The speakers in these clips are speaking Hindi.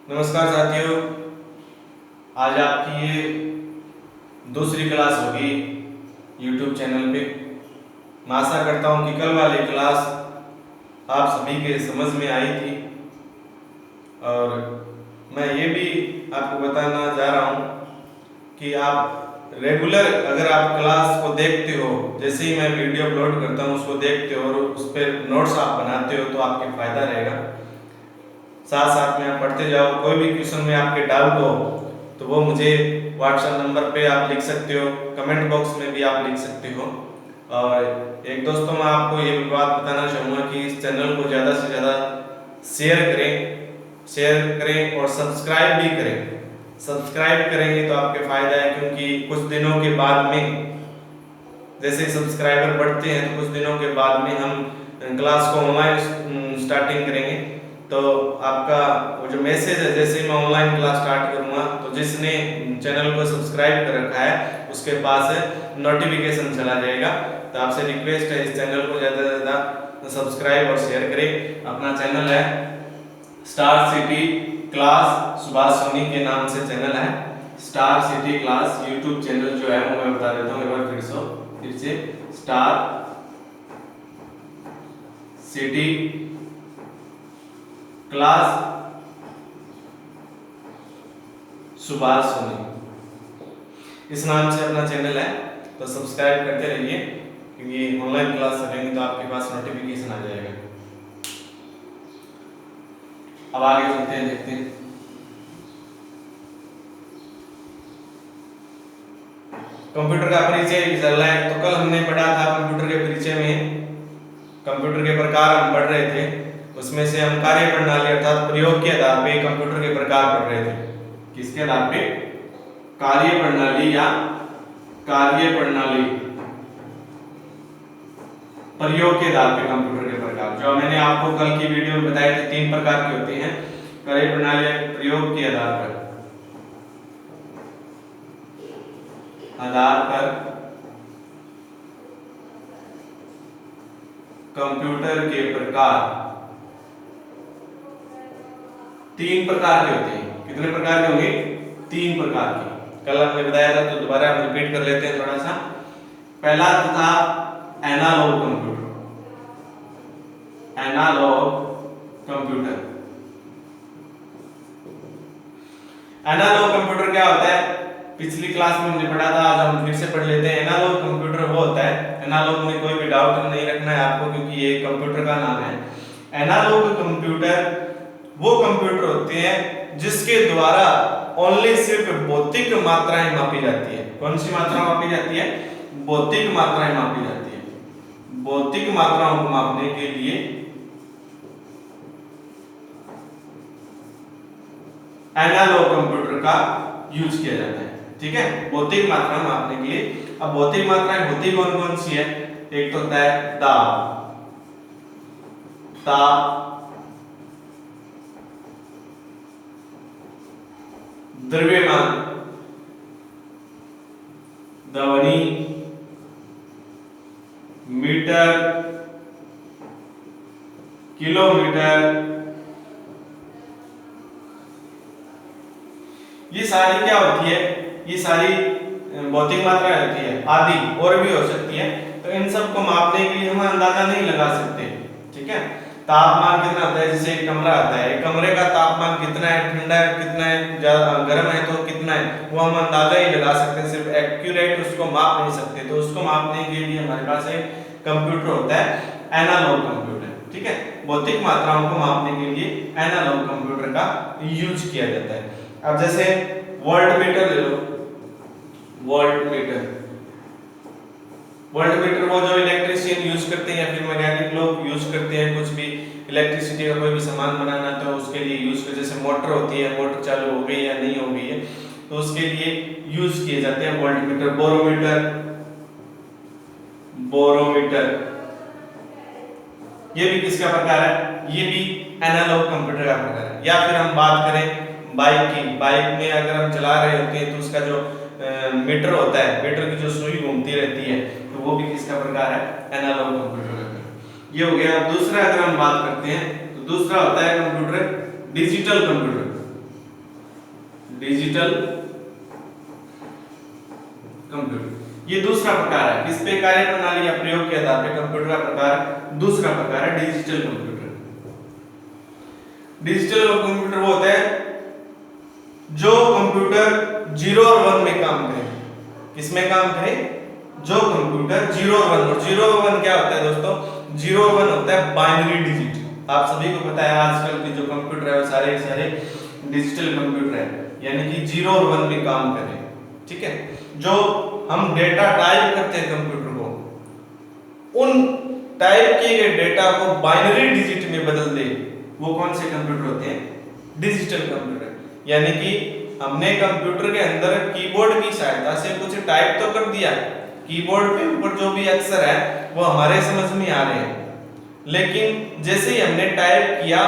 नमस्कार साथियों, आज आपकी ये दूसरी क्लास होगी YouTube चैनल पे। मैं आशा करता हूँ कि कल वाली क्लास आप सभी के समझ में आई थी और मैं ये भी आपको बताना जा रहा हूँ कि आप रेगुलर अगर आप क्लास को देखते हो, जैसे ही मैं वीडियो अपलोड करता हूँ उसको देखते हो और उस पर नोट्स आप बनाते हो तो आपके फायदा रहेगा। साथ साथ में आप पढ़ते जाओ। कोई भी क्वेश्चन में आपके डाउट हो तो वो मुझे व्हाट्सएप नंबर पे आप लिख सकते हो, कमेंट बॉक्स में भी आप लिख सकते हो। और एक दोस्तों मैं आपको ये भी बात बताना चाहूँगा कि इस चैनल को ज़्यादा से ज़्यादा शेयर करें और सब्सक्राइब भी करें। सब्सक्राइब करेंगे तो आपके फ़ायदा है, क्योंकि कुछ दिनों के बाद में जैसे सब्सक्राइबर बढ़ते हैं तो कुछ दिनों के बाद में हम क्लास को ऑनलाइन स्टार्टिंग करेंगे। तो आपका वो जो मैसेज है, जैसे ही मैं ऑनलाइन क्लास स्टार्ट करूँगा तो जिसने चैनल को सब्सक्राइब कर रखा है उसके पास नोटिफिकेशन चला जाएगा। तो आपसे रिक्वेस्ट है इस चैनल को ज़्यादा से ज़्यादा सब्सक्राइब और शेयर करें। अपना चैनल है star city class, Subhash Soni के नाम से चैनल है star city class. YouTube channel जो है वो मैं बता देता हूँ एक बार फिर से star city class Subhash Soni, इस नाम से अपना चैनल है। तो सब्सक्राइब करते रहिए, क्योंकि ऑनलाइन क्लास चलेंगे तो आपके पास नोटिफिकेशन आ जाएगा। अब आगे चलते हैं, देखते हैं। कंप्यूटर का परिचय भी चल रहा है। तो कल हमने पढ़ा था कंप्यूटर के परिचय में, कंप्यूटर के प्रकार हम पढ़ रहे थे। उसमें से हम कार्य प्रणाली अर्थात प्रयोग के आधार पे कंप्यूटर के प्रकार पढ़ रहे थे। किसके आधार पे? कार्य प्रणाली या कार्य प्रणाली प्रयोग के आधार पे कंप्यूटर के प्रकार। जो मैंने आपको कल की वीडियो में बताए थे 3 प्रकार के होते हैं। कार्य प्रणाली प्रयोग के आधार पर कंप्यूटर के प्रकार 3 प्रकार के होते हैं। कितने प्रकार के होंगे? 3 प्रकार के। कल हमने बताया था तो दोबारा हम रिपीट कर लेते हैं थोड़ा सा। पहला था analogue computer. Analogue computer, analogue computer क्या होता है? पिछली क्लास में हमने पढ़ा था, आज हम फिर से पढ़ लेते हैं। एनालॉग कंप्यूटर वो होता है, एनालॉग में कोई भी डाउट नहीं रखना है आपको, क्योंकि ये कंप्यूटर का नाम है। एनालॉग कंप्यूटर वो कंप्यूटर होते हैं जिसके द्वारा ओनली सिर्फ भौतिक मात्राएं मापी जाती है। कौन सी मात्रा मापी जाती है? भौतिक मात्राएं मापी जाती है। भौतिक मात्राओं को मापने के लिए एनालॉग कंप्यूटर का यूज किया जाता है। ठीक है, भौतिक मात्रा मापने के लिए। अब भौतिक मात्राएं होती कौन कौन सी है? एक तो होता है ताप, द्रव्यमान, ध्वनि, मीटर, किलोमीटर। ये सारी क्या होती है? ये सारी भौतिक मात्राएं होती है। आदि और भी हो सकती है। तो इन सब को मापने के लिए हम अंदाजा नहीं लगा सकते। ठीक है, तापमान कितना होता है? जैसे एक कमरा आता है, एक कमरे का तापमान कितना है, ठंडा है कितना है, ज्यादा गर्म है तो कितना है, वो हम अंदाजा ही लगा सकते हैं, सिर्फ एक्यूरेट उसको माप नहीं सकते। तो उसको मापने के लिए हमारे पास एक कंप्यूटर होता है, एनालॉग कंप्यूटर। ठीक है, भौतिक मात्राओं को मापने के लिए एनालॉग कंप्यूटर का यूज किया जाता है। अब जैसे वोल्टमीटर ले लो। वोल्टमीटर वो जो इलेक्ट्रिशियन यूज करते हैं या फिर मैकेनिक लोग यूज करते हैं, कुछ भी इलेक्ट्रिसिटी का कोई भी सामान बनाना तो उसके लिए यूज कर, जैसे मोटर होती है, मोटर चालू हो गई या नहीं हो गई है तो उसके लिए यूज किए जाते हैं वोल्टमीटर। बोरोमीटर ये भी किसका प्रकार है? ये भी एनालॉग कंप्यूटर का प्रकार है। या फिर हम बात करें बाइक की, बाइक में अगर हम चला रहे होते हैं तो उसका जो मीटर होता है, मीटर की जो सुई घूमती रहती है, तो वो भी किसका प्रकार है? एनालॉग कंप्यूटर का। ये हो गया। दूसरा अगर हम बात करते हैं तो दूसरा होता है computer digital computer. Digital computer, ये दूसरा प्रकार है। किस पे? कार्य प्रणाली या प्रयोग के आधार पर कंप्यूटर का प्रकार दूसरा प्रकार है डिजिटल कंप्यूटर। डिजिटल कंप्यूटर वो होता है जो कंप्यूटर 0 और 1 में काम करे। किसमें काम करे? जो कंप्यूटर 0 और 1, और 0 और 1 क्या होता है दोस्तों? 0 और 1 होता है बाइनरी डिजिट। आप सभी को पता है आजकल के जो कंप्यूटर है वो सारे सारे डिजिटल कंप्यूटर है, यानी कि 0 और 1 में काम करें। ठीक है, जो हम डेटा टाइप करते हैं कंप्यूटर को, उन टाइप किए गए डेटा को बाइनरी डिजिट में बदल दे, वो कौन से कंप्यूटर होते हैं? Digital computer. यानी कि हमने कंप्यूटर के अंदर कीबोर्ड की सहायता से कुछ टाइप तो कर दिया, कीबोर्ड पे ऊपर जो भी अक्षर है वो हमारे समझ में आ रहे हैं, लेकिन जैसे ही हमने टाइप किया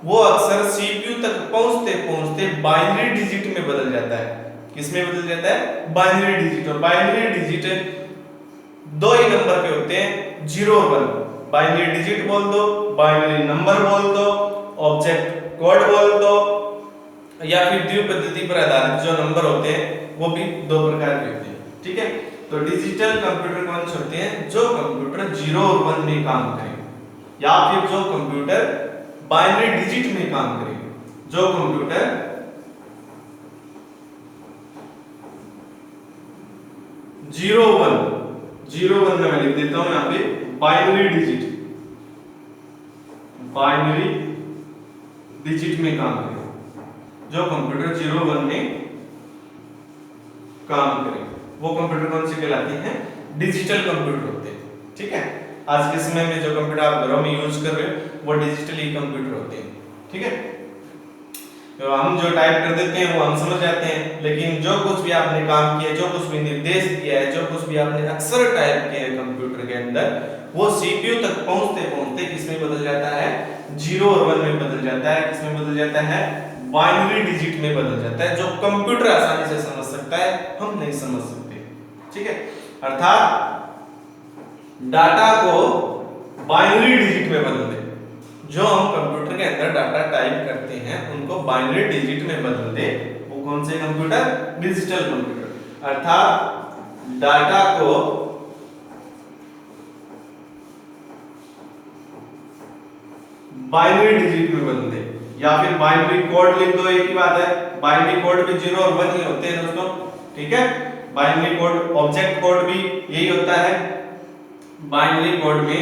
वो अक्षर सीपीयू तक पहुंचते पहुंचते बाइनरी डिजिट में बदल जाता है। किसमें बदल जाता है? Binary digit. और बाइनरी डिजिट दो ही नंबर के होते हैं, 0 और 1। बाइनरी डिजिट बोल दो, बाइनरी नंबर बोल दो, ऑब्जेक्ट कोड बोल दो, या फिर द्वितीय पद्धति पर आधारित जो नंबर होते हैं वो भी दो प्रकार के होते हैं। ठीक है, तो डिजिटल कंप्यूटर कौन से होते हैं? जो कंप्यूटर 0 और 1 में काम करें, या फिर जो कंप्यूटर बाइनरी डिजिट में काम करें। जो कंप्यूटर 0 1 में मैं लिख देता हूं यहां पे बाइनरी डिजिट में काम करें। जो कंप्यूटर 0 1 में काम करें वो कंप्यूटर कौन से कहलाते हैं? डिजिटल कंप्यूटर होते हैं। ठीक है, आज के समय में जो कंप्यूटर आप घरों में यूज कर रहे हो वो डिजिटल ही कंप्यूटर होते हैं। ठीक है, तो हम जो टाइप कर देते हैं वो हम समझ जाते हैं, लेकिन जो कुछ भी आपने काम किया, जो कुछ भी निर्देश दिया है, जो कुछ भी आपने अक्षर टाइप किए हैं कंप्यूटर के अंदर, वो सीपीयू तक पहुंचते पहुंचते किसमें बदल जाता है? 0 और 1 में बदल जाता है। किसमें बदल जाता है? बाइनरी डिजिट में बदल जाता है। जो कंप्यूटर आसानी से समझ सकता है, हम नहीं समझ सकते। ठीक है, अर्थात डाटा को बाइनरी डिजिट में बदल दे। जो हम कंप्यूटर के अंदर डाटा टाइप करते हैं उनको बाइनरी डिजिट में बदल दे, वो कौन से कंप्यूटर? Digital computer. अर्थात डाटा को बाइनरी डिजिट में बदल दे, या फिर बाइनरी कोड लिख दो, एक ही बात है। बाइनरी कोड भी 0 और 1 ही होते हैं दोस्तों। ठीक है, बाइनरी कोड, ऑब्जेक्ट कोड भी यही होता है। बाइनरी कोड में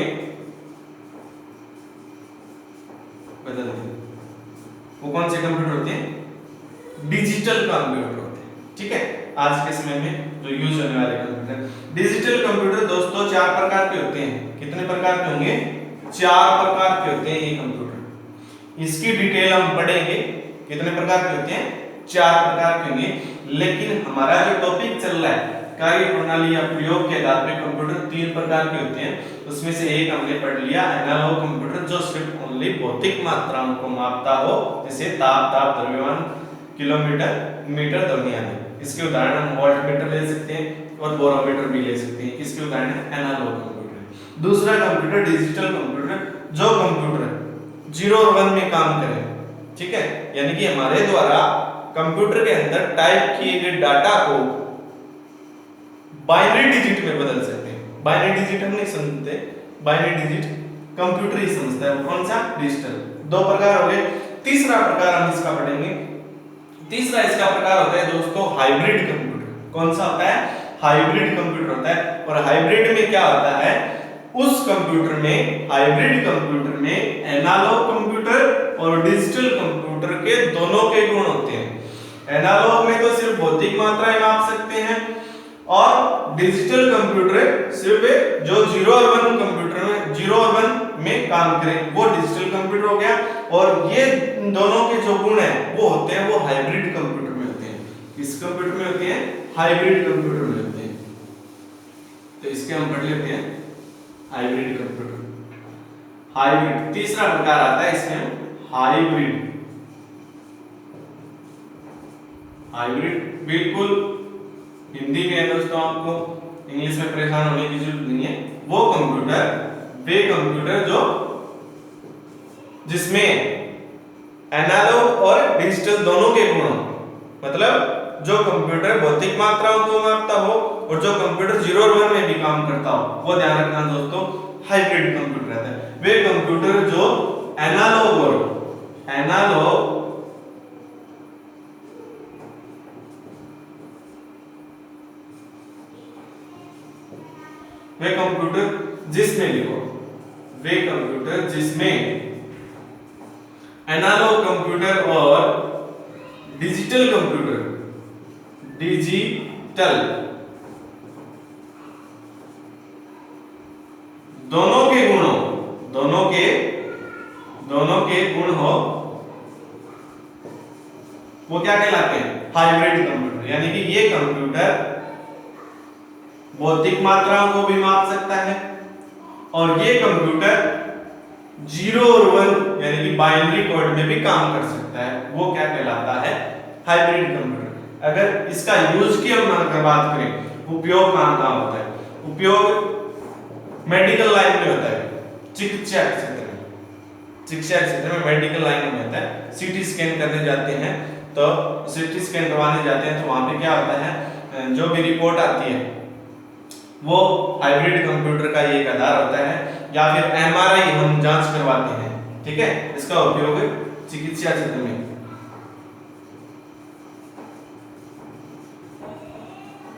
बदल दे, वो कौन से कंप्यूटर होते हैं? डिजिटल कंप्यूटर होते हैं। ठीक है, आज के समय में जो यूज होने वाले कंप्यूटर। डिजिटल कंप्यूटर दोस्तों 4 प्रकार के होते हैं। कितने प्रकार के होंगे? 4 प्रकार के होते हैं ये कंप्यूटर। इसकी डिटेल हम पढ़ेंगे। कितने प्रकार के होते हैं? 4 प्रकार के होंगे। लेकिन हमारा जो टॉपिक चल रहा है कार्य प्रणाली या प्रयोग के आधार पर कंप्यूटर 3 प्रकार के होते हैं। उसमें से एक हमने पढ़ लिया एनालॉग कंप्यूटर, जो सिर्फ ओनली भौतिक मात्राओं को मापता हो, जैसे ताप, द्रव्यमान, किलोमीटर, मीटर, ध्वनि आदि। इसके उदाहरण हम वोल्टमीटर ले सकते हैं और बोरोमीटर भी ले सकते हैं। इसके उदाहरण है एनालॉग कंप्यूटर। दूसरा कंप्यूटर डिजिटल कंप्यूटर, जो कंप्यूटर 0 और 1 में काम करे। ठीक है, यानी कि हमारे द्वारा कंप्यूटर के अंदर टाइप किए गए डाटा को बाइनरी डिजिट में बदल सकते हैं। बाइनरी डिजिट हम नहीं समझते, बाइनरी डिजिट कंप्यूटर ही समझता है। कौन सा? डिजिटल। 2 प्रकार हो गए। तीसरा प्रकार हम इसका पढ़ेंगे। तीसरा इसका प्रकार होता है दोस्तों हाइब्रिड कंप्यूटर। कौन सा होता है? हाइब्रिड कंप्यूटर होता है। और हाइब्रिड में क्या होता है? उस कंप्यूटर में, हाइब्रिड कंप्यूटर में एनालॉग कंप्यूटर और डिजिटल कंप्यूटर के दोनों के गुण होते हैं। एनालॉग में तो सिर्फ भौतिक मात्राएं माप सकते हैं, और डिजिटल कंप्यूटर सिर्फ जो 0 और 1 कंप्यूटर में 0 और 1 में काम करें वो डिजिटल कंप्यूटर हो गया। और ये दोनों के जो गुण हैं वो होते हैं, वो हाइब्रिड कंप्यूटर में होते हैं। किस कंप्यूटर में होते हैं? हाइब्रिड कंप्यूटर में होते हैं। तो इसके हम पढ़ लेते हैं हाइब्रिड कंप्यूटर। हाइब्रिड तीसरा प्रकार आता है इसमें हाइब्रिड। हाइब्रिड बिल्कुल हिंदी में है दोस्तों, आपको इंग्लिश में परेशान होने की जरूरत नहीं है। वो कंप्यूटर, वे कंप्यूटर जो जिसमें एनालॉग और डिजिटल दोनों के गुण, मतलब जो कंप्यूटर भौतिक मात्राओं को मापता हो और जो कंप्यूटर 0 और 1 में भी काम करता हो, वो ध्यान रखना दोस्तों, हाइब्रिड कंप्यूटर रहता है। वे कंप्यूटर जो एनालॉग वे कंप्यूटर जिसमें एनालॉग कंप्यूटर और डिजिटल दोनों के गुण हो, वो क्या कहलाते हैं? Hybrid computer. यानी कि ये कंप्यूटर भौतिक मात्राओं को भी माप सकता है और ये कंप्यूटर 0 और 1 यानी कि बाइनरी कोड में भी काम कर सकता है। वो क्या कहलाता है? Hybrid computer. अगर इसका यूज की हम अगर बात करें, उपयोग कहाँ होता है? उपयोग मेडिकल लाइन में होता है, चिकित्सा क्षेत्र में मेडिकल लाइन में होता है। सीटी स्कैन करने जाते हैं तो सीटी स्कैन करवाने जाते हैं तो वहां पे क्या होता है, जो भी रिपोर्ट आती है वो हाइब्रिड कंप्यूटर का एक आधार होता है। या फिर एमआरआई हम जांच करवाते हैं, ठीक है, इसका उपयोग चिकित्सा क्षेत्र में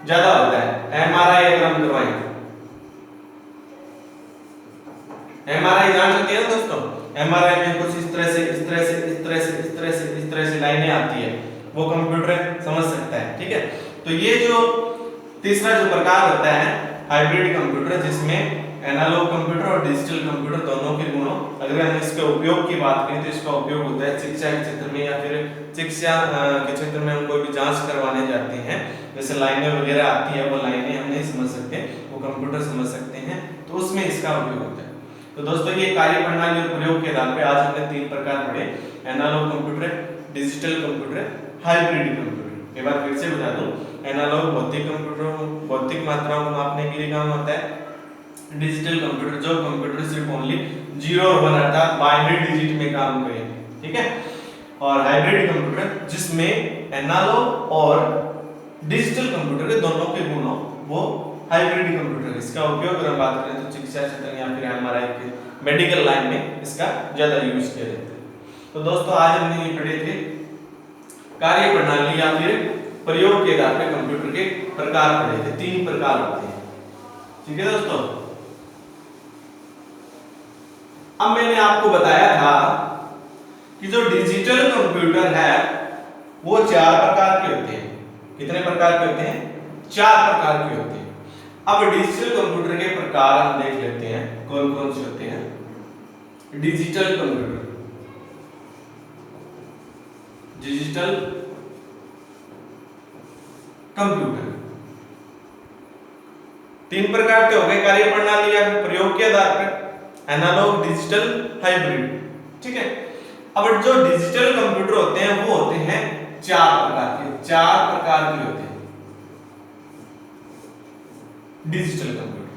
ज्यादा होता है। एमआरआई अगर हम करवाएं, एमआरआई जान सकते हैं दोस्तों, एमआरआई में कुछ इस तरह से लाइनें आती है, वो कंप्यूटर समझ सकता है, ठीक है। तो ये जो तीसरा जो प्रकार होता है हाइब्रिड कंप्यूटर, जिसमें एनालॉग कंप्यूटर और डिजिटल कंप्यूटर दोनों के गुणों, अगर हम इसके उपयोग की बात करें तो इसका उपयोग होता है शिक्षा के क्षेत्र में, या फिर शिक्षा के क्षेत्र में हम कोई भी जांच करवाने जाते हैं, जैसे लाइनें वगैरह आती है, वो लाइनें हम नहीं समझ सकते, वो कंप्यूटर समझ सकते हैं, तो उसमें इसका उपयोग होता है। तो दोस्तों ये कार्य प्रणाली और प्रयोग के आधार पे आज हमने 3 प्रकार पढ़े, analogue computer, digital computer, hybrid computer. एक बार फिर से बता दूं, एनालॉग भौतिक कंप्यूटर भौतिक मात्राओं को मापने के लिए काम होता है। डिजिटल कंप्यूटर जो कंप्यूटर सिर्फ ओनली 0 और 1 अर्थात बाइनरी डिजिट में काम करे, ठीक है। और हाइब्रिड कंप्यूटर जिसमें एनालॉग और डिजिटल कंप्यूटर के दोनों के गुण हो, वो हाइब्रिड कंप्यूटर। इसका उपयोग अगर हम बात करें तो चिकित्सा क्षेत्र या फिर एमआरआई के मेडिकल लाइन में इसका ज्यादा यूज किया जाता है। तो दोस्तों आज हमने ये पढ़े थे कार्य प्रणाली या फिर प्रयोग के आधार पर कंप्यूटर के प्रकार पढ़े थे। 3 प्रकार होते हैं, ठीक है दोस्तों। अब मैंने आपको बताया था कि जो डिजिटल कंप्यूटर है वो 4 प्रकार के होते हैं। कितने प्रकार के होते हैं? 4 प्रकार के होते हैं। अब डिजिटल कंप्यूटर के प्रकार हम देख लेते हैं कौन कौन से होते हैं। डिजिटल कंप्यूटर, डिजिटल कंप्यूटर 3 प्रकार के हो गए, कार्य प्रणाली या प्रयोग के आधार पर, एनालॉग, डिजिटल, हाइब्रिड, ठीक है। अब जो डिजिटल कंप्यूटर होते हैं वो होते हैं 4 प्रकार के होते हैं डिजिटल कंप्यूटर,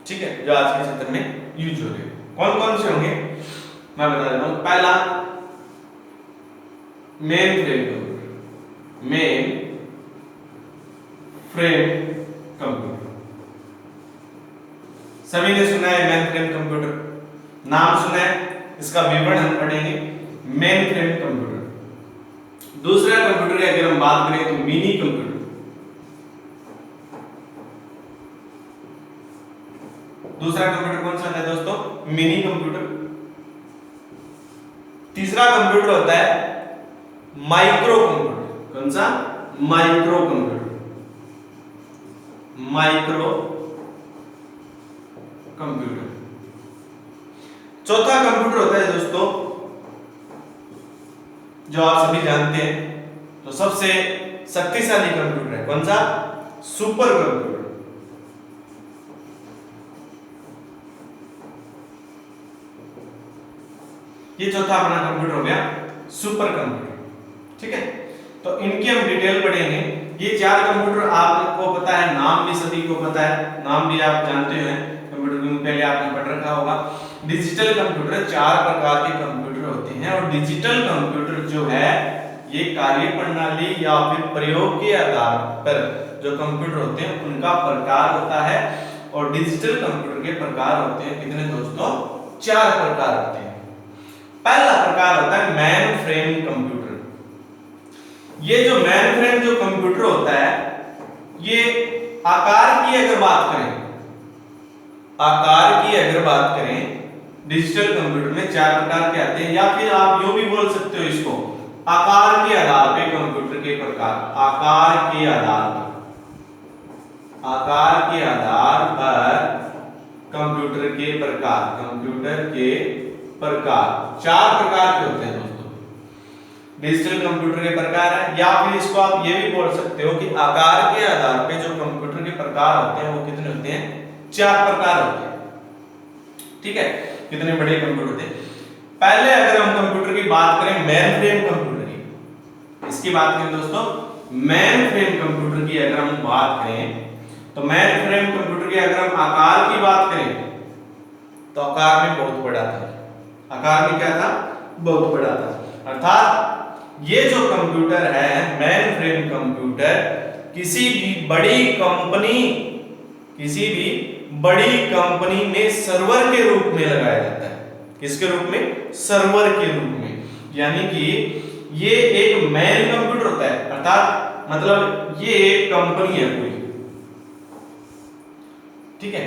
ठीक है, जो आज के क्षेत्र में यूज हो रहे हैं। कौन कौन से होंगे मैं बता देता हूं। पहला main frame computer, main frame computer, सभी ने सुना है मेन फ्रेम कंप्यूटर, नाम सुना है, इसका विवरण हम पढ़ेंगे। Main frame computer. दूसरा कंप्यूटर की अगर हम बात करें तो मिनी कंप्यूटर, दूसरा कंप्यूटर कौन सा है दोस्तों? Mini computer. तीसरा कंप्यूटर होता है माइक्रो कंप्यूटर। कौन सा? Micro computer, micro computer. चौथा कंप्यूटर होता है दोस्तों जो आप सभी जानते हैं, तो सबसे शक्तिशाली कंप्यूटर है। कौन सा? Super computer. ये चौथा अपना कंप्यूटर हो गया सुपर कंप्यूटर, ठीक है। तो इनकी हम डिटेल पढ़ेंगे। ये 4 कंप्यूटर आपको पता है, नाम भी सभी को पता है, नाम भी आप जानते हैं, कंप्यूटर में पहले आपने पढ़ रखा होगा। डिजिटल कंप्यूटर 4 प्रकार के कंप्यूटर होते हैं और डिजिटल कंप्यूटर जो है ये कार्य प्रणाली या फिर प्रयोग के आधार पर जो कंप्यूटर होते हैं उनका प्रकार होता है। और डिजिटल कंप्यूटर के प्रकार होते हैं कितने दोस्तों? 4 प्रकार होते हैं। पहला प्रकार होता है मेन फ्रेम कंप्यूटर। ये जो मेन फ्रेम जो कंप्यूटर होता है, ये आकार की अगर बात करें डिजिटल कंप्यूटर में 4 प्रकार के आते हैं, या फिर आप यूं भी बोल सकते हो इसको आकार के आधार पे कंप्यूटर के प्रकार। आकार के आधार पर कंप्यूटर के प्रकार 4 प्रकार के होते हैं दोस्तों। डिजिटल कंप्यूटर के प्रकार है, या फिर इसको आप ये भी बोल सकते हो कि आकार के आधार पे जो कंप्यूटर के प्रकार होते हैं वो कितने होते हैं? 4 प्रकार होते हैं। ठीक है, कितने बड़े कंप्यूटर होते हैं। पहले अगर हम कंप्यूटर की बात करें मेन फ्रेम कंप्यूटर की, इसकी बात करें दोस्तों मेन फ्रेम कंप्यूटर की अगर हम बात करें तो मेन फ्रेम कंप्यूटर के अगर हम आकार की बात करें तो आकार में बहुत बड़ा था। आकार में क्या था? बहुत बड़ा था। अर्थात ये जो कंप्यूटर है मेन फ्रेम कंप्यूटर किसी भी बड़ी कंपनी में सर्वर के रूप में लगाया जाता है। किसके रूप में? सर्वर के रूप में। यानी कि ये एक मेन कंप्यूटर होता है, अर्थात मतलब ये एक कंपनी है कोई, ठीक है,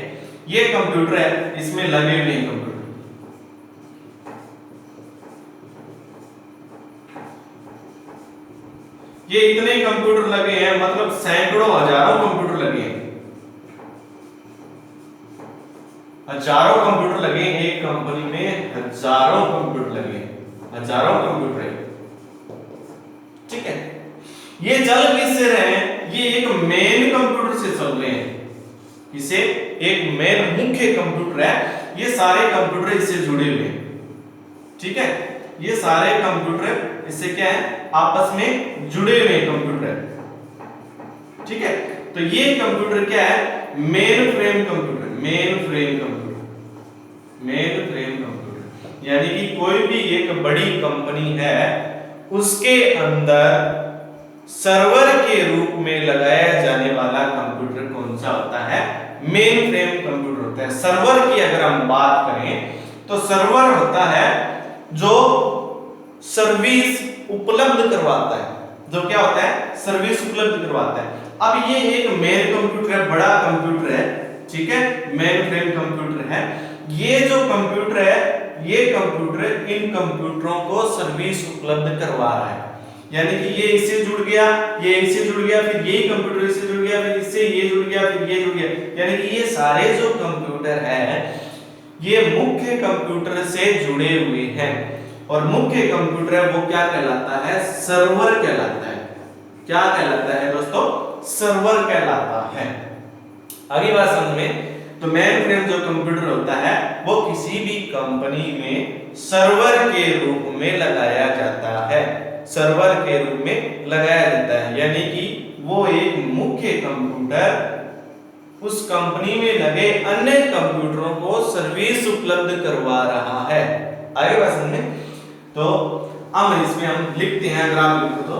ये कंप्यूटर है, इसमें लगे हुए हैं कंप्यूटर। ये इतने कंप्यूटर लगे हैं, मतलब सैकड़ों हजारों कंप्यूटर लगे हैं, हजारों कंप्यूटर लगे हैं एक कंपनी में, हजारों कंप्यूटर लगे हैं, हजारों कंप्यूटर है। ठीक है, ये चल किससे रहे हैं? ये एक मेन कंप्यूटर से चल रहे हैं। इसे एक मेन मुख्य कंप्यूटर है, ये सारे कंप्यूटर इससे जुड़े हुए हैं। ठीक है, ये सारे कंप्यूटर इससे क्या है? आपस में जुड़े हुए कंप्यूटर है। ठीक है, तो ये कंप्यूटर क्या है? Main frame computer. यानी कि कोई भी एक बड़ी कंपनी है उसके अंदर सर्वर के रूप में लगाया जाने वाला कंप्यूटर कौन सा होता है? मेन फ्रेम कंप्यूटर होता है। सर्वर की अगर हम बात करें तो सर्वर होता है जो सर्विस उपलब्ध करवाता है। जो क्या होता है? सर्विस उपलब्ध करवाता है। अब ये एक मेन कंप्यूटर है, बड़ा कंप्यूटर है, ठीक है, मेन फ्रेम कंप्यूटर है। ये जो कंप्यूटर है, ये कंप्यूटर इन कंप्यूटरों को सर्विस उपलब्ध करवा रहा है। यानी कि ये इससे जुड़ गया, ये इससे जुड़ गया, फिर यही कंप्यूटर इससे जुड़ गया, फिर इससे ये जुड़ गया, फिर ये जुड़ गया। यानी कि ये सारे जो कंप्यूटर है ये मुख्य कंप्यूटर से जुड़े हुए हैं। और मुख्य कंप्यूटर है वो क्या कहलाता है? सर्वर कहलाता है। क्या कहलाता है दोस्तों? सर्वर कहलाता है। आगे बात समझ में, तो मेन फ्रेम जो कंप्यूटर होता है वो किसी भी कंपनी में सर्वर के रूप में लगाया जाता है। सर्वर के रूप में लगाया जाता है, यानी कि वो एक मुख्य कंप्यूटर उस कंपनी में लगे अन्य कंप्यूटरों को सर्विस उपलब्ध करवा रहा है। आगे बात समझ में, तो अब इसमें हम लिखते हैं, अगर आप लिखो तो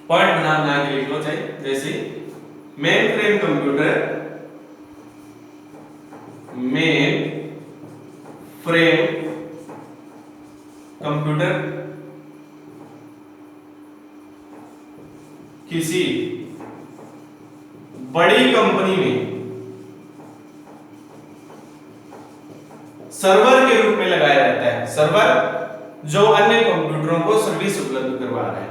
पॉइंट बना के लिख लो, चाहिए जैसे main frame computer, main frame computer किसी बड़ी कंपनी में सर्वर के रूप में लगाया जाता है। सर्वर जो अन्य कंप्यूटरों को सर्विस उपलब्ध करवा रहा है।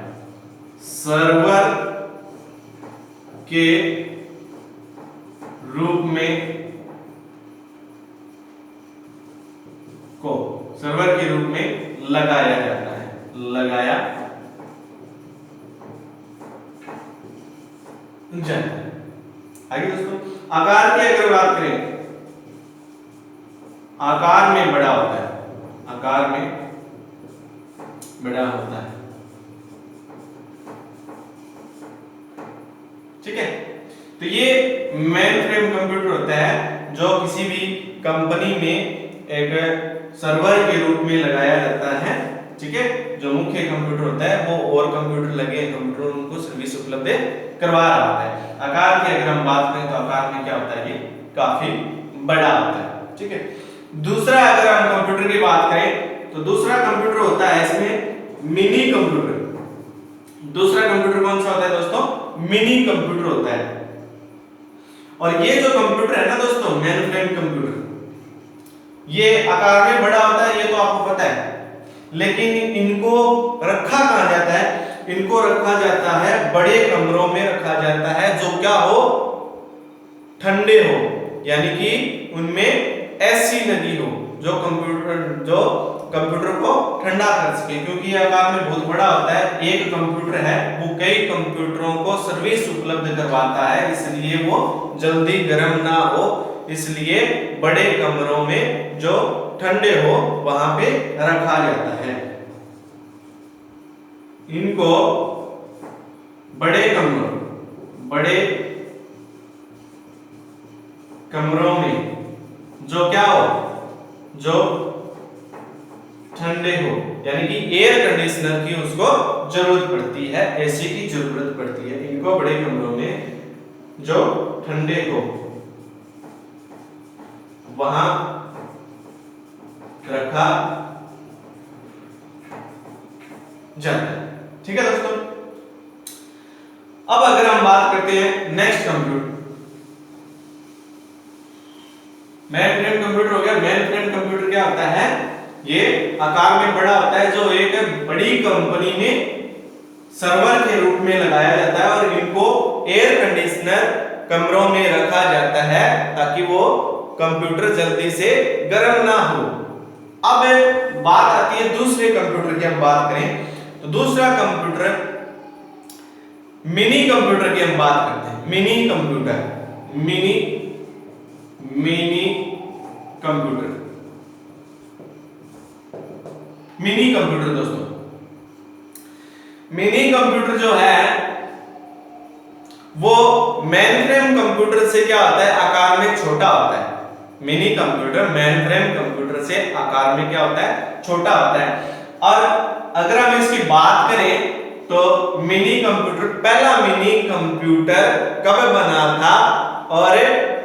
सर्वर के रूप में सर्वर के रूप में लगाया जाता है, लगाया जाता है। आगे दोस्तों आकार की अगर बात करें, आकार में बड़ा होता है, आकार में बड़ा होता है। ठीक है, तो ये मेन फ्रेम कंप्यूटर होता है जो किसी भी कंपनी में एक सर्वर के रूप में लगाया जाता है ठीक है, जो मुख्य कंप्यूटर होता है वो और कंप्यूटर लगे हैं कंप्यूटर उनको सर्विस उपलब्ध करवा रहा होता है। आकार की अगर हम बात करें तो आकार में क्या होता है, ये काफी बड़ा होता है। ठीक है, दूसरा अगर हम कंप्यूटर की बात करें तो दूसरा कंप्यूटर होता है इसमें मिनी कंप्यूटर। दूसरा कंप्यूटर कौन सा होता है दोस्तों, मिनी कंप्यूटर होता है। और ये जो कंप्यूटर है ना दोस्तों, मेन फ्रेम कंप्यूटर, ये आकार में बड़ा होता है, ये तो आपको पता है, लेकिन इनको रखा कहां जाता है, इनको रखा जाता है बड़े कमरों में रखा जाता है जो क्या हो, ठंडे हो, यानी कि उनमें एसी लगी हो जो कंप्यूटर को ठंडा कर सके, क्योंकि ये आकार में बहुत बड़ा होता है। एक कंप्यूटर है वो कई कंप्यूटरों को सर्विस उपलब्ध करवाता है, इसलिए वो जल्दी गर्म ना हो, इसलिए बड़े कमरों में जो ठंडे हो वहां पे रखा जाता है। इनको बड़े कमरों में जो क्या हो, जो ठंडे हो, यानी कि एयर कंडीशनर की उसको जरूरत पड़ती है, एसी की जरूरत पड़ती है। इनको बड़े कमरों में जो ठंडे हो वहां रखा जाता है। ठीक है दोस्तों, अब अगर हम बात करते हैं next computer, main frame computer हो गया। मेन फ्रेम कंप्यूटर क्या होता है, ये आकार में बड़ा होता है, जो एक बड़ी कंपनी में सर्वर के रूप में लगाया जाता है और इनको एयर कंडीशनर कमरों में रखा जाता है ताकि वो कंप्यूटर जल्दी से गर्म ना हो। अब बात आती है दूसरे कंप्यूटर की, हम बात करें तो दूसरा कंप्यूटर मिनी कंप्यूटर की हम बात करते हैं। Mini computer, mini computer, mini computer दोस्तों, मिनी कंप्यूटर जो है वो मेनफ्रेम कंप्यूटर से क्या होता है, आकार में छोटा होता है। मिनी कंप्यूटर मेनफ्रेम कंप्यूटर से आकार में क्या होता है, छोटा होता है। और अगर हम इसकी बात करें तो मिनी कंप्यूटर, पहला मिनी कंप्यूटर कब बना था और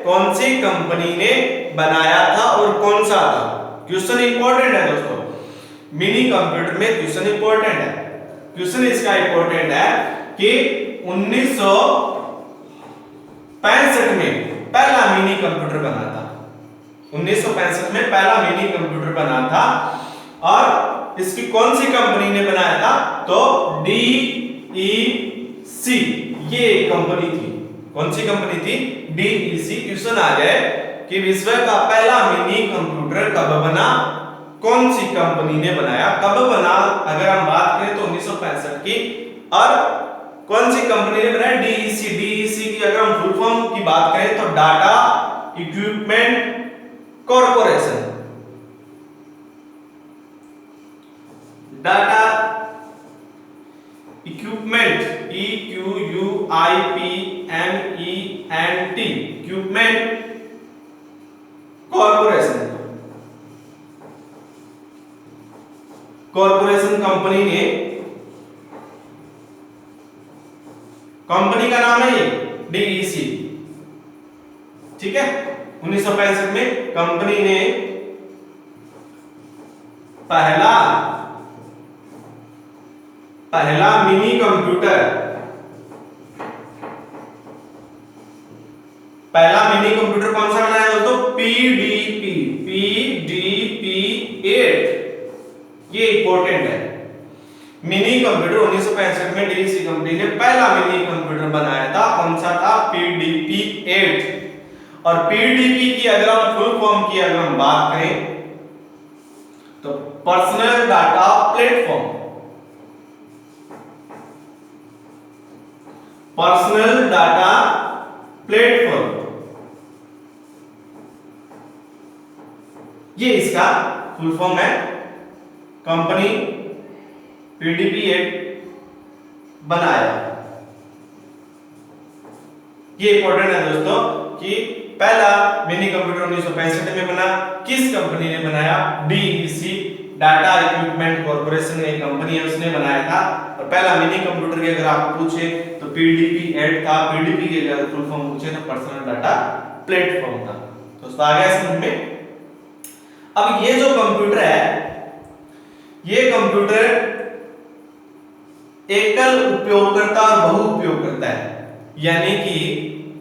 कौन सी कंपनी ने बनाया था और कौन सा था। क्वेश्चन इंपॉर्टेंट है दोस्तों, मिनी कंप्यूटर में क्वेश्चन इंपॉर्टेंट है। क्वेश्चन इसका इंपॉर्टेंट है कि 1965 में पहला मिनी कंप्यूटर बना था। 1965 में पहला मिनी कंप्यूटर बना था और इसकी कौन सी कंपनी ने बनाया था, तो DEC ये कंपनी थी। कौन सी कंपनी थी, DEC। क्वेश्चन आ जाए कि विश्व का पहला मिनी कंप्यूटर कब बना, कौन सी कंपनी ने बनाया, कब बना। अगर हम बात करें तो 1965 की, और कौन सी कंपनी ने बनाया, DEC। DEC की अगर हम फुल फॉर्म की बात करें तो data equipment corporation. Data equipment, EQUIPMENT, equipment corporation company ने, कंपनी का नाम है ये DEC। ठीक है, 1965 में कंपनी ने पहला मिनी कंप्यूटर, पहला मिनी कंप्यूटर कौन सा बनाया दोस्तों, PDP-8। ये इंपॉर्टेंट है। मिनी कंप्यूटर 1965 में DEC कंपनी ने पहला मिनी कंप्यूटर बनाया था, कौन सा था, PDP-8। और PDP की अगर हम फुल फॉर्म की अगर हम बात करें तो personal data platform, personal data platform, ये इसका फुल फॉर्म है। कंपनी PDP-8 बनाया। ये इंपॉर्टेंट है दोस्तों कि पहला मिनी कंप्यूटर 1965 में बना, किस कंपनी ने बनाया, DEC, टाटा इक्विपमेंट कॉर्पोरेशन एक कंपनी है, उसने बनाया था। और पहला मिनी कंप्यूटर की अगर आपको पूछे तो पीडीपी 8 था। पीडीपी की अगर फुल फॉर्म पूछे तो पर्सनल डाटा प्लेटफॉर्म था। दोस्तों आ गया समझ में। अब ये जो कंप्यूटर है, ये कंप्यूटर एकल उपयोगकर्ता और बहु उपयोगकर्ता है, यानी कि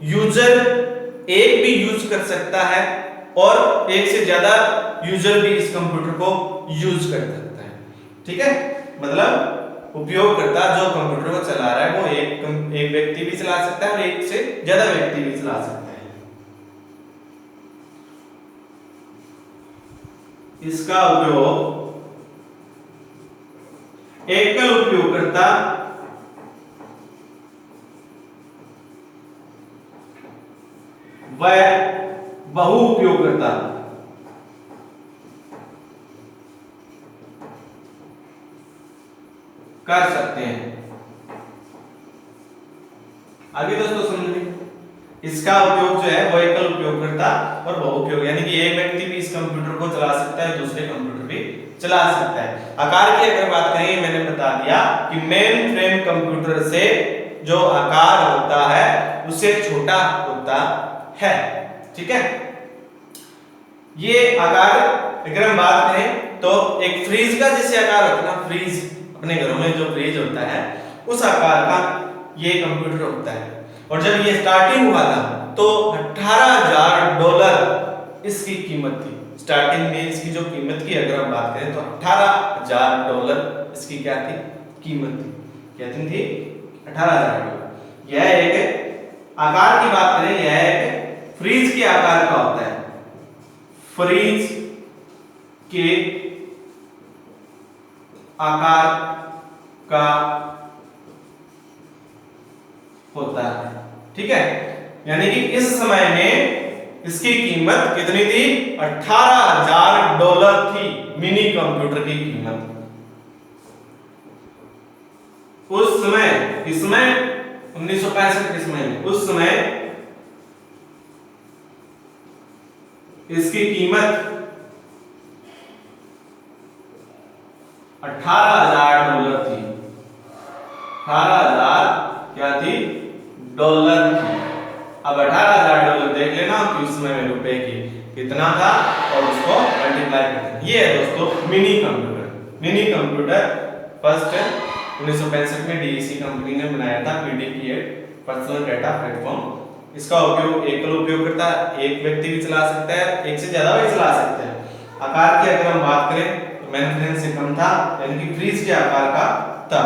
यूजर एक भी यूज कर सकता है और एक से ज्यादा यूजर भी इस कंप्यूटर को यूज कर सकता है। ठीक है, मतलब उपयोगकर्ता जो कंप्यूटर को चला रहा है वो एक व्यक्ति भी चला सकता है और एक से ज्यादा व्यक्ति भी चला सकता है। इसका उपयोग एकल उपयोगकर्ता व बहु उपयोगकर्ता कर सकते हैं। आगे दोस्तों समझिए, इसका उपयोग जो है वो एकल उपयोगकर्ता और बहु उपयोग, यानी कि एक व्यक्ति भी इस कंप्यूटर को चला सकता है, दूसरे कंप्यूटर भी चला सकता है। आकार की अगर बात करें, मैंने बता दिया कि मेन फ्रेम कंप्यूटर से जो आकार होता है उससे छोटा होता है। ठीक है, ये आकार अगर हम बात करें तो एक फ्रीज का जैसे आकार होता है ना, फ्रीज अपने घरों में जो फ्रीज होता है उस आकार का ये कंप्यूटर होता है। और जब ये स्टार्टिंग हुआ था तो $18,000 इसकी कीमत थी। स्टार्टिंग में इसकी जो कीमत की अगर हम बात करें तो $18,000 इसकी क्या थी, कीमत थी। क्या थी? $18,000। यह एक आकार की बात करें, यह एक फ्रीज के आकार का होता है, फ्रीज के आकार का होता है। ठीक है, यानी कि इस समय में इसकी कीमत कितनी थी? $18,000 थी मिनी कंप्यूटर की कीमत। उस समय, इसमें 1965 के समय में, उस समय इसकी कीमत $18,000 थी। 18,000 क्या थी? डॉलर थी। अब $18,000 देख लेना कि उस समय में रुपए की कितना था और उसको मल्टीप्लाई करते। ये है दोस्तों mini computer. Mini computer first 1965 में डीईसी कंपनी ने बनाया था, पीडीपी 8 पर्सनल डाटा प्लेटफॉर्म। इसका उपयोग एकल उपयोगकर्ता एक व्यक्ति भी चला सकता है, एक से ज्यादा भी चला सकते हैं। आकार की अगर हम बात करें तो मेन से कम था, यानी कि फ्रीज के आकार का था।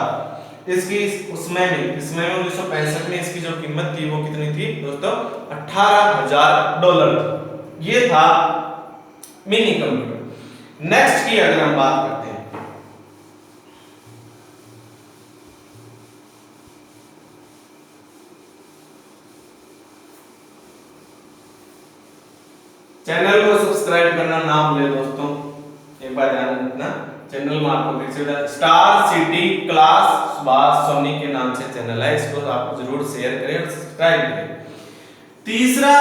इसकी उसमें में इसमें 1965 में इसकी जो कीमत थी वो कितनी थी दोस्तों? $18,000 थी। ये था मिनी कंप्यूटर। नेक्स्ट की अगर हम बात करते हैं, चैनल को सब्सक्राइब करना ना भूले दोस्तों, एक बार ध्यान रखना। चैनल में आपको फिर से star city class Subhash Soni के नाम से चैनल है, इसको आप जरूर शेयर करें और सब्सक्राइब करें। तीसरा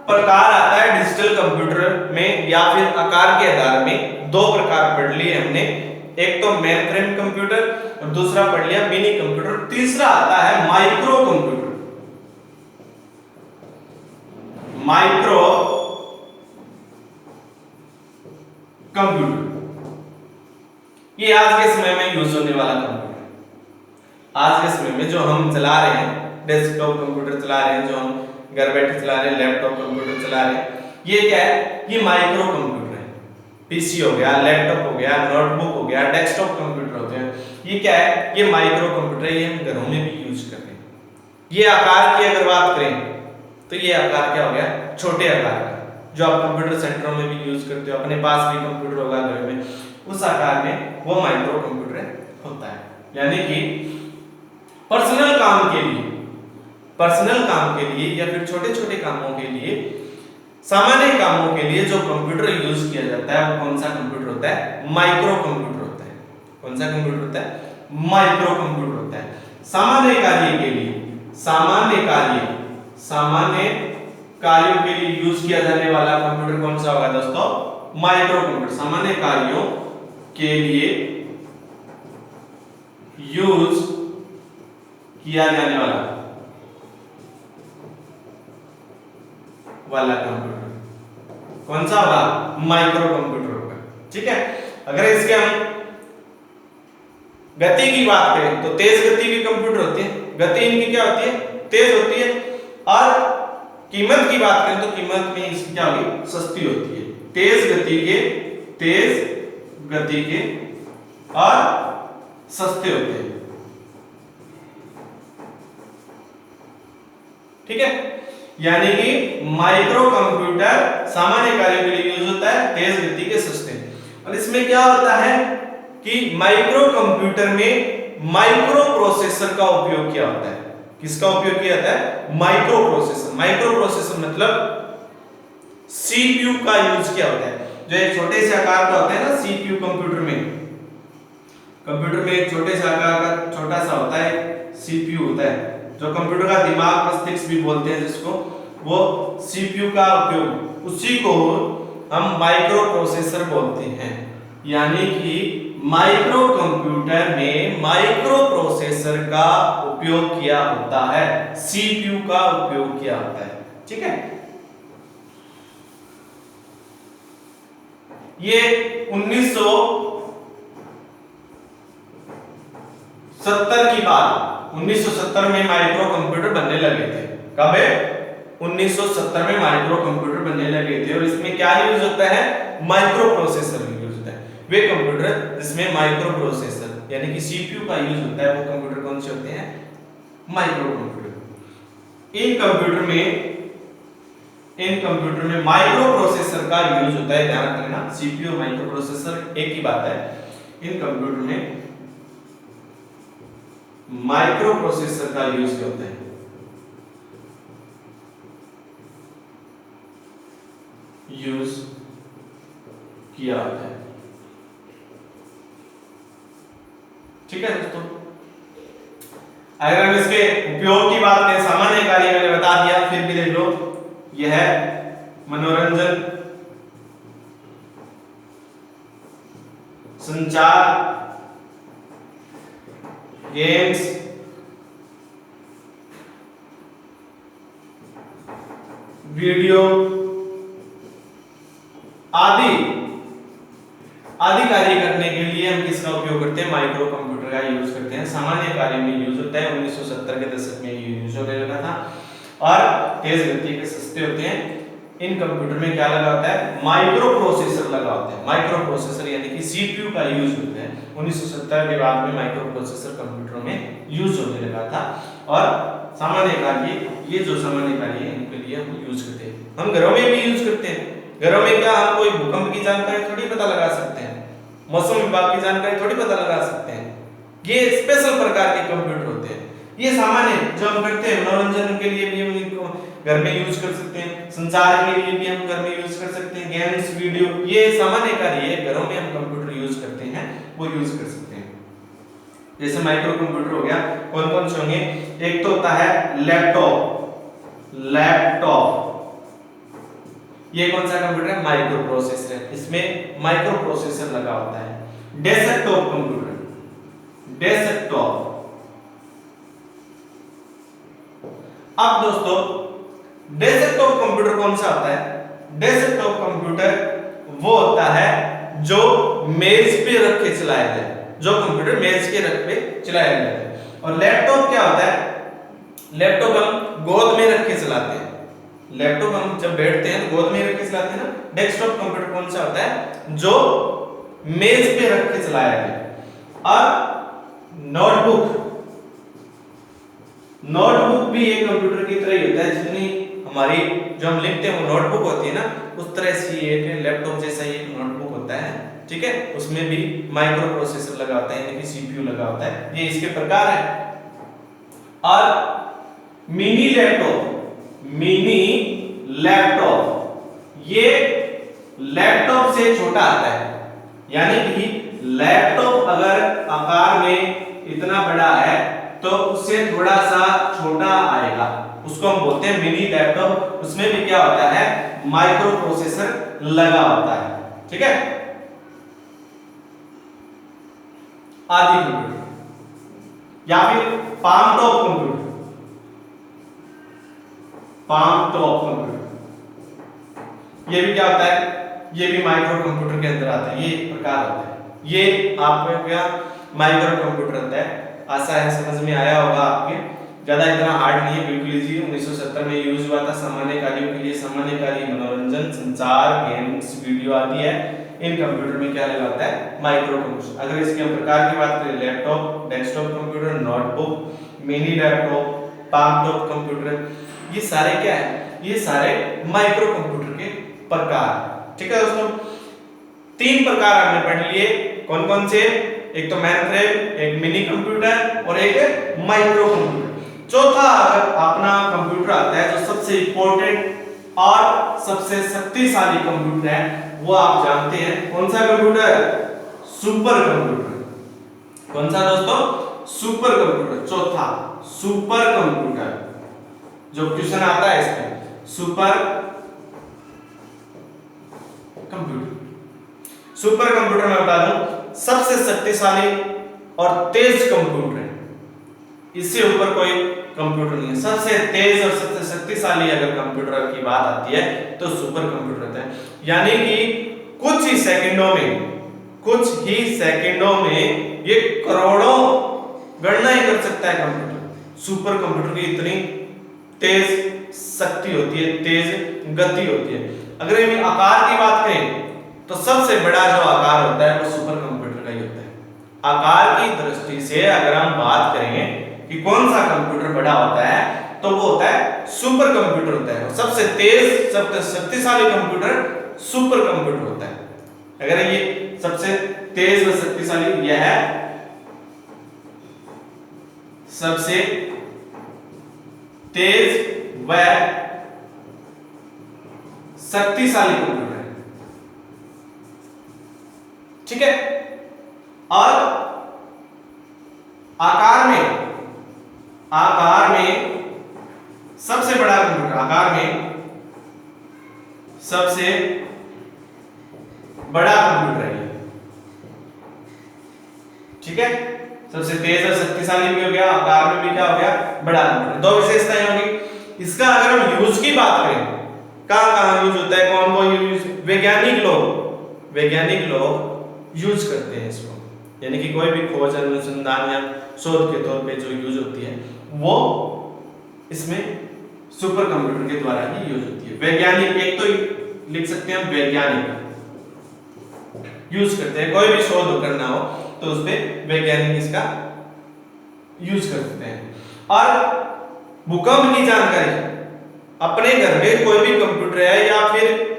प्रकार आता है डिजिटल कंप्यूटर में या फिर आकार के आधार में। दो प्रकार पढ़ लिए हमने, एक तो मेन फ्रेम कंप्यूटर और दूसरा पढ़ लिया मिनी कंप्यूटर। तीसरा आता है माइक्रो कंप्यूटर। माइक्रो कंप्यूटर ये आज के समय में यूज होने वाला कंप्यूटर। आज के समय में जो हम चला रहे हैं, डेस्कटॉप कंप्यूटर चला रहे हैं, जो हम घर बैठे चला रहे हैं, लैपटॉप कंप्यूटर चला रहे हैं, ये क्या है? ये माइक्रो कंप्यूटर है। पीसी हो गया, लैपटॉप हो गया, नोटबुक हो गया, डेस्कटॉप कंप्यूटर होते हैं, ये क्या है? ये माइक्रो कंप्यूटर है। ये हम घरों में भी यूज करते हैं। ये आकार की अगर बात करें तो ये आकार क्या हो गया? छोटे आकार का, जो आप कंप्यूटर सेंटरों में भी यूज करते हो, अपने पास भी कंप्यूटर होगा घर में, उस आकार में वो माइक्रो कंप्यूटर होता है। यानी कि पर्सनल काम के लिए, पर्सनल काम के लिए या फिर छोटे छोटे कामों के लिए, सामान्य कामों के लिए जो कंप्यूटर यूज किया जाता है वो कौन सा कंप्यूटर होता है? माइक्रो कंप्यूटर होता है। कौन सा कंप्यूटर होता है? माइक्रो कंप्यूटर होता है। सामान्य कार्य के लिए, सामान्य कार्यों के लिए यूज किया जाने वाला कंप्यूटर कौन सा होगा दोस्तों? Micro computer. सामान्य कार्यों के लिए यूज किया जाने वाला कंप्यूटर कौन सा होगा? माइक्रो कंप्यूटर होगा। ठीक है, अगर इसके हम गति की बात करें तो तेज गति के कंप्यूटर होते हैं, गति इनकी क्या होती है? तेज होती है। और कीमत की बात करें तो कीमत में इसकी क्या होगी? सस्ती होती है। तेज गति के और सस्ते होते हैं। ठीक है, यानी कि माइक्रो कंप्यूटर सामान्य कार्यों के लिए यूज होता है, तेज गति के, सस्ते। और इसमें क्या होता है कि माइक्रो कंप्यूटर में माइक्रो प्रोसेसर का उपयोग किया होता है। किसका उपयोग किया जाता है? Micro processor. माइक्रो प्रोसेसर मतलब सीपीयू का यूज किया होता है। जो एक छोटे से आकार का होता है ना सीपीयू कंप्यूटर में एक छोटे से आकार का छोटा सा होता है सीपीयू होता है, जो कंप्यूटर का दिमाग, मस्तिष्क भी बोलते हैं जिसको, वो सीपीयू का उपयोग, उसी को हम माइक्रो प्रोसेसर बोलते हैं। यानी कि माइक्रो कंप्यूटर में माइक्रो प्रोसेसर का उपयोग किया होता है, सीपीयू का उपयोग किया होता है। ठीक है, ये 1970 की बात, 1970 में माइक्रो कंप्यूटर बनने लगे थे। कब है? 1970 में माइक्रो कंप्यूटर बनने लगे थे। और इसमें क्या यूज होता है? माइक्रो प्रोसेसर यूज होता है। वे कंप्यूटर जिसमें माइक्रो प्रोसेसर यानी कि सीपीयू का यूज होता है, वो कंप्यूटर कौन से होते हैं? Micro computer. इन कंप्यूटर में माइक्रो प्रोसेसर का यूज होता है। ध्यान रखना, सीपीयू माइक्रो प्रोसेसर एक ही बात है। इन कंप्यूटर में माइक्रो प्रोसेसर का यूज क्या होता है? यूज किया होता है। ठीक है दोस्तों, अगर हम इसके उपयोग की बात करें, सामान्य कार्य मैंने बता दिया, फिर भी देख लो, यह है मनोरंजन, संचार, गेम्स, वीडियो आदि कार्य करने के लिए हम किसका उपयोग करते हैं? माइक्रो कंप्यूटर का यूज करते हैं। सामान्य कार्य में यूज होता है। 1970 के दशक में ये यूज होने लगा था। और तेज गति के, सस्ते होते हैं। इन कंप्यूटर में क्या लगा होता है? माइक्रो प्रोसेसर लगा होता है। माइक्रो प्रोसेसर यानी कि सीपीयू का यूज होता है। 1970 के बाद में माइक्रो प्रोसेसर कंप्यूटरों में यूज होने लगा था। और सामान्य कार्य, ये जो सामान्य कार्य है इनके लिए हम यूज करते हैं। हम घरों में भी यूज करते हैं। घरों में क्या हम कोई भूकंप की जानकारी थोड़ी पता लगा सकते हैं, मौसम विभाग की जानकारी थोड़ी पता लगा सकते हैं। ये स्पेशल प्रकार के कंप्यूटर होते हैं। ये सामान्य जो हम करते हैं, मनोरंजन के लिए भी हम इनको घर में यूज कर सकते हैं, संचार के लिए भी हम घर में यूज कर सकते हैं, गेम्स, वीडियो, ये सामान्य कार्य है, घरों में हम कंप्यूटर यूज करते हैं, वो यूज कर सकते हैं। जैसे माइक्रो कंप्यूटर हो गया, कौन कौन से होंगे? एक तो होता है लैपटॉप, ये कौन सा कंप्यूटर है? माइक्रो प्रोसेसर है, इसमें माइक्रो प्रोसेसर लगा होता है। Desktop computer, desktop. अब दोस्तों, डेस्कटॉप कंप्यूटर कौन सा होता है? डेस्कटॉप कंप्यूटर वो होता है जो मेज पे रख के चलाया जाए, जो कंप्यूटर मेज के रख पे चलाया जाता है। और लैपटॉप क्या होता है? लैपटॉप हम गोद में रख के चलाते हैं। लैपटॉप हम जब बैठते हैं तो गोद में रख के चलाते हैं ना। डेस्कटॉप कंप्यूटर कौन सा होता है? जो मेज पे रख के चलाया जाए। और नोटबुक भी एक कंप्यूटर की तरह ही होता है। जितनी हमारी जो हम लिखते हैं वो नोटबुक होती है ना, उस तरह से एक लैपटॉप जैसा ही एक नोटबुक होता है। ठीक है, उसमें भी माइक्रो प्रोसेसर लगा होता है, यानी कि सीपीयू लगा होता है। ये इसके प्रकार है। और मिनी लैपटॉप ये लैपटॉप से छोटा आता है। यानी कि लैपटॉप अगर आकार में इतना बड़ा है तो उससे थोड़ा सा छोटा आएगा, उसको हम बोलते हैं मिनी लैपटॉप। उसमें भी क्या होता है? माइक्रो प्रोसेसर लगा होता है। ठीक है, आदि कंप्यूटर, या फिर palm top computer, palm top computer. ये भी क्या होता है, ये भी माइक्रो कंप्यूटर के अंदर आता है, ये प्रकार होता है। ये आपको क्या माइक्रो कंप्यूटर होता है। आशा है समझ में आया होगा आपके, ज्यादा इतना हार्ड नहीं है, बिल्कुल इजी। 1970 में यूज हुआ था सामान्य कार्यों के लिए। सामान्य कार्य मनोरंजन, संचार, गेम्स, वीडियो आदि है। इन कंप्यूटर में क्या लगाता है, माइक्रो कंप्यूटर। अगर इसके हम प्रकार की बात करें, laptop, desktop computer, notebook, mini laptop, palm top computer, ये सारे क्या है, ये सारे माइक्रो कंप्यूटर के प्रकार। ठीक है दोस्तों, 3 प्रकार हमने पढ़ लिए। कौन कौन से, एक तो मेन फ्रेम, एक मिनी कंप्यूटर और एक माइक्रो कंप्यूटर। चौथा अगर अपना कंप्यूटर आता है जो सबसे इंपॉर्टेंट और सबसे शक्तिशाली कंप्यूटर है, वो आप जानते हैं कौन सा कंप्यूटर, सुपर कंप्यूटर। कौन सा दोस्तों, सुपर कंप्यूटर। चौथा सुपर कंप्यूटर, जो क्वेश्चन आता है इसमें, सुपर कंप्यूटर। सुपर कंप्यूटर मैं बता दूं सबसे शक्तिशाली और तेज कंप्यूटर है, इससे ऊपर कोई कंप्यूटर नहीं है। सबसे तेज और सबसे शक्तिशाली अगर कंप्यूटर की बात आती है तो सुपर कंप्यूटर होता है। यानी कि कुछ ही सेकंडों में ये करोड़ों गणना ही कर सकता है कंप्यूटर। सुपर कंप्यूटर की इतनी तेज शक्ति होती है, तेज गति होती है। अगर हम आकार की बात करें तो सबसे बड़ा जो आकार होता है वो सुपर कंप्यूटर का ही होता है। आकार की दृष्टि से अगर हम बात करें कि कौन सा कंप्यूटर बड़ा होता है तो वो होता है सुपर कंप्यूटर होता है। सबसे तेज, सबसे शक्तिशाली कंप्यूटर सुपर कंप्यूटर होता है। अगर ये सबसे तेज व शक्तिशाली, यह है सबसे तेज व शक्तिशाली कंप्यूटर है। ठीक है, और आकार में सबसे बड़ा कंप्यूटर, आकार में सबसे बड़ा कंप्यूटर है। ठीक है, सबसे तेज और शक्तिशाली भी हो गया, आकार में भी क्या हो गया, बड़ा कंप्यूटर। 2 विशेषताएं होंगी। इसका अगर हम यूज की बात करें, कहां यूज होता है, कौन कौन यूज, वैज्ञानिक लोग यूज करते हैं इसको। यानी कि कोई भी खोज, अनुसंधान या शोध के तौर पे जो यूज होती है वो इसमें सुपर कंप्यूटर के द्वारा ही यूज होती है। वैज्ञानिक, एक तो लिख सकते हैं वैज्ञानिक यूज करते हैं, कोई भी शोध करना हो तो उस पे वैज्ञानिक इसका यूज करते हैं। और भूकंप की जानकारी, अपने घर में कोई भी कंप्यूटर है या फिर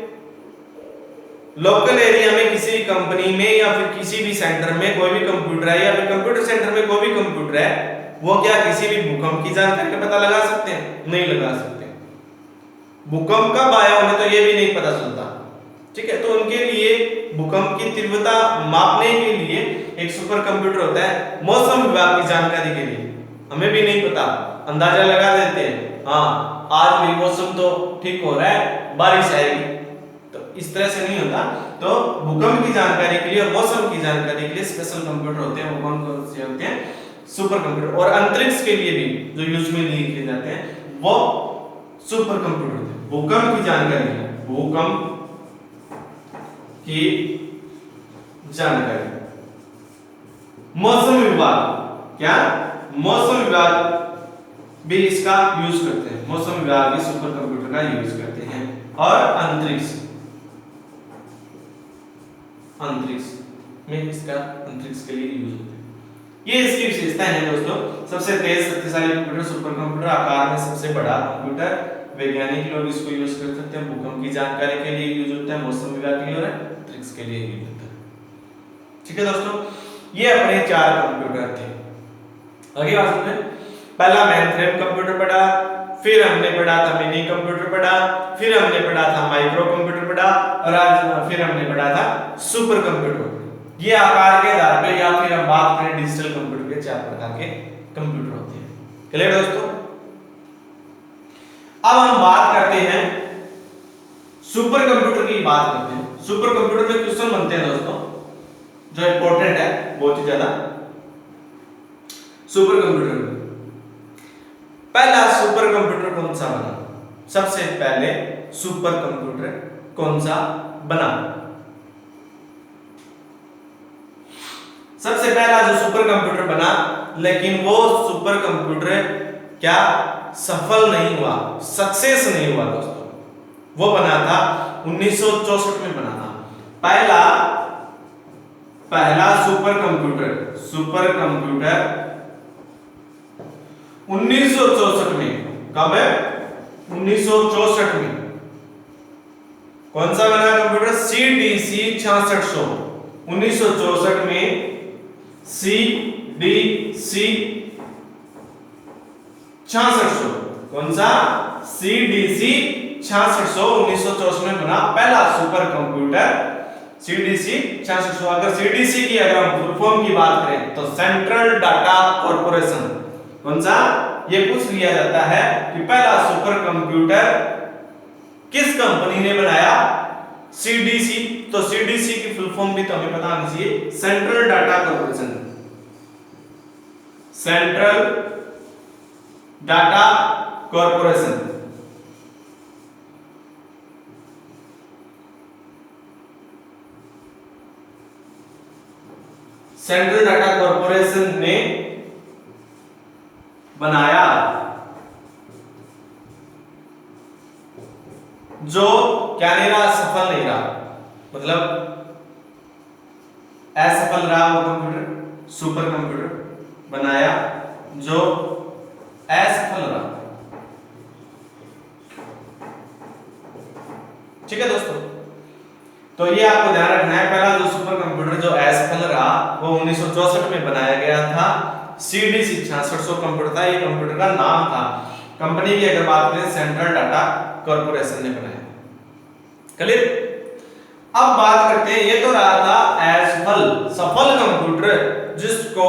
लोकल एरिया में किसी कंपनी में या फिर किसी भी सेंटर में कोई भी कंप्यूटर है, या फिर कंप्यूटर सेंटर में कोई भी कंप्यूटर है, वो क्या किसी भी भूकंप की जानकारी का पता लगा सकते हैं? नहीं लगा सकते। भूकंप कब आया उन्हें तो ये भी नहीं पता चलता। ठीक है, तो उनके लिए भूकंप की तीव्रता मापने के लिए एक सुपर कंप्यूटर होता है। मौसम विभाग की जानकारी के लिए हमें भी नहीं पता, अंदाजा लगा देते हैं, हाँ आज भी मौसम तो ठीक हो रहा है, बारिश आएगी, तो इस तरह से नहीं होता। तो भूकंप की जानकारी के लिए और मौसम की जानकारी के लिए स्पेशल कंप्यूटर होते हैं। वो कौन कौन से होते हैं? Super computer. और अंतरिक्ष के लिए भी जो यूज में लिए जाते हैं वो सुपर कंप्यूटर होते हैं। भूकंप की जानकारी, भूकंप की जानकारी, मौसम विभाग, क्या मौसम विभाग भी इसका यूज करते हैं। मौसम विभाग भी सुपर कंप्यूटर का यूज करते हैं। और अंतरिक्ष में इसका अंतरिक्ष के लिए यूज होता है। ये इसकी विशेषताएं हैं दोस्तों। सबसे तेज शक्तिशाली कंप्यूटर सुपर कंप्यूटर, आकार में सबसे बड़ा कंप्यूटर, वैज्ञानिक लोग इसको यूज कर सकते हैं। भूकंप की जानकारी के लिए यूज होता है, मौसम विभाग के लिए और अंतरिक्ष के लिए यूज होता है। ठीक है दोस्तों, ये अपने 4 कंप्यूटर थे। आगे बात करते हैं। पहला मेन फ्रेम कंप्यूटर पढ़ा, फिर हमने पढ़ा था मिनी कंप्यूटर पढ़ा, फिर हमने पढ़ा था माइक्रो कंप्यूटर पढ़ा, और आज फिर हमने पढ़ा था सुपर कंप्यूटर। ये आकार के आधार पे या फिर हम बात करें डिजिटल कंप्यूटर के 4 प्रकार के कंप्यूटर होते हैं। क्लियर दोस्तों? अब हम बात करते हैं सुपर कंप्यूटर की बात करते हैं। सुपर कंप्यूटर में क्वेश्चन बनते हैं दोस्तों जो इंपॉर्टेंट है बहुत ही ज्यादा। Super computer. पहला सुपर कंप्यूटर कौन सा बना? सबसे पहले सुपर कंप्यूटर कौन सा बना? सबसे पहला जो सुपर कंप्यूटर बना, लेकिन वो सुपर कंप्यूटर क्या सफल नहीं हुआ, सक्सेस नहीं हुआ दोस्तों। वो बना था 1964 में बना था। पहला सुपर कंप्यूटर 1964 में। कब है? 1964 में। कौन सा बना कंप्यूटर? CDC 6600। 1964 में CDC 6600। कौन सा? CDC 6600 1964 में बना पहला सुपर कंप्यूटर CDC 6600। अगर CDC की अगर हम फुल फॉर्म की बात करें तो सेंट्रल डाटा कॉर्पोरेशन। कौन सा? ये पूछ लिया जाता है कि पहला सुपर कंप्यूटर किस कंपनी ने बनाया? CDC। तो CDC की फुल फॉर्म भी तो हमें पता होनी चाहिए, central data corporation. Central data corporation. Central data corporation ने बनाया, जो क्या नहीं रहा? सफल नहीं रहा, मतलब असफल रहा। वो कंप्यूटर सुपर कंप्यूटर बनाया जो असफल रहा। ठीक है दोस्तों, तो ये आपको ध्यान रखना है। पहला जो सुपर कंप्यूटर जो असफल रहा वो 1964 में बनाया गया था। CDC 6600 कंप्यूटर था। ये कंप्यूटर का नाम था। कंपनी की अगर बात करें सेंट्रल डाटा कॉर्पोरेशन ने बनाया। क्लियर? अब बात करते हैं, ये तो रहा था असफल। सफल कंप्यूटर जिसको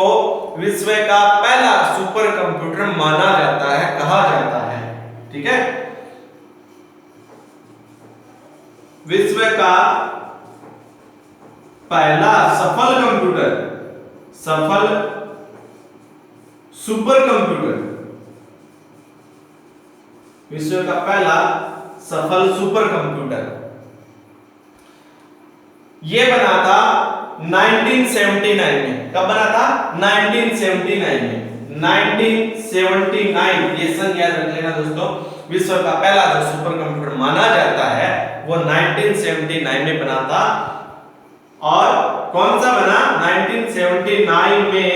विश्व का पहला सुपर कंप्यूटर माना जाता है, कहा जाता है। ठीक है, विश्व का पहला सफल कंप्यूटर, सफल सुपर कंप्यूटर, विश्व का पहला सफल सुपर कंप्यूटर ये बना था 1979 में। कब बना था? 1979 में। 1979 ये सन याद रख लेना दोस्तों। विश्व का पहला जो सुपर कंप्यूटर माना जाता है वो 1979 में बना था। और कौन सा बना? 1979 में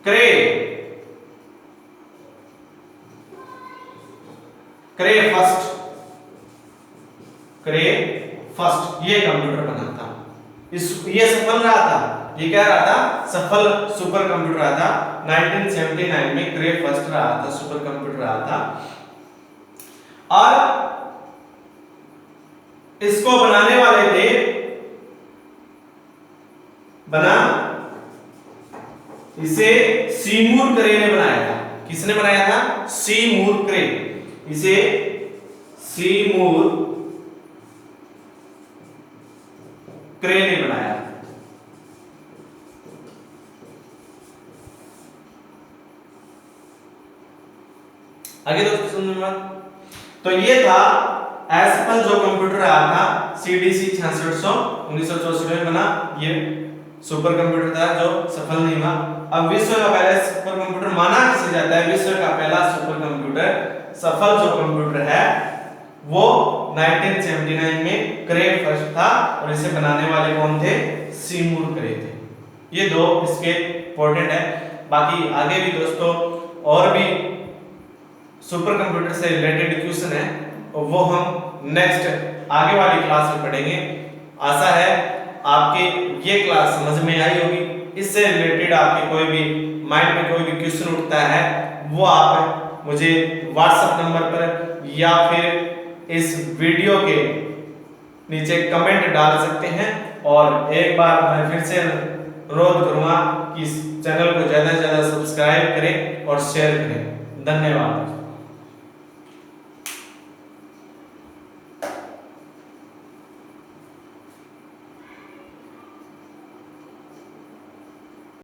क्रे फर्स्ट ये कंप्यूटर बना था। ये सफल रहा था। ये क्या रहा था? सफल सुपर कंप्यूटर रहा था। 1979 में क्रे फर्स्ट रहा था, सुपर कंप्यूटर रहा था। और इसको बनाने वाले थे, इसे सीमूर क्रे ने बनाया था। किसने बनाया था? सीमूर क्रे। इसे सीमूर क्रे ने बनाया। आगे दोस्तों समझ में? तो ये था असफल जो कंप्यूटर रहा था CDC 6600 1964 में बना। ये सुपर कंप्यूटर था जो सफल नहीं हुआ। अब विश्व का पहला सुपर कंप्यूटर माना किसे जाता है? विश्व का पहला सुपर कंप्यूटर सफल जो कंप्यूटर है वो 1979 में क्रे फर्स्ट था। और इसे बनाने वाले कौन थे? सीमूर क्रे थे। ये दो इसके इंपॉर्टेंट है। बाकी आगे भी दोस्तों और भी सुपर कंप्यूटर से रिलेटेड क्वेश्चन है, वो हम नेक्स्ट आगे वाली क्लास में पढ़ेंगे। आशा है आपके ये क्लास समझ में आई होगी। इससे रिलेटेड आपके कोई भी माइंड में कोई भी क्वेश्चन उठता है वो आप मुझे व्हाट्सएप नंबर पर या फिर इस वीडियो के नीचे कमेंट डाल सकते हैं। और एक बार मैं फिर से अनुरोध करूंगा कि इस चैनल को ज्यादा से ज्यादा सब्सक्राइब करें और शेयर करें। धन्यवाद।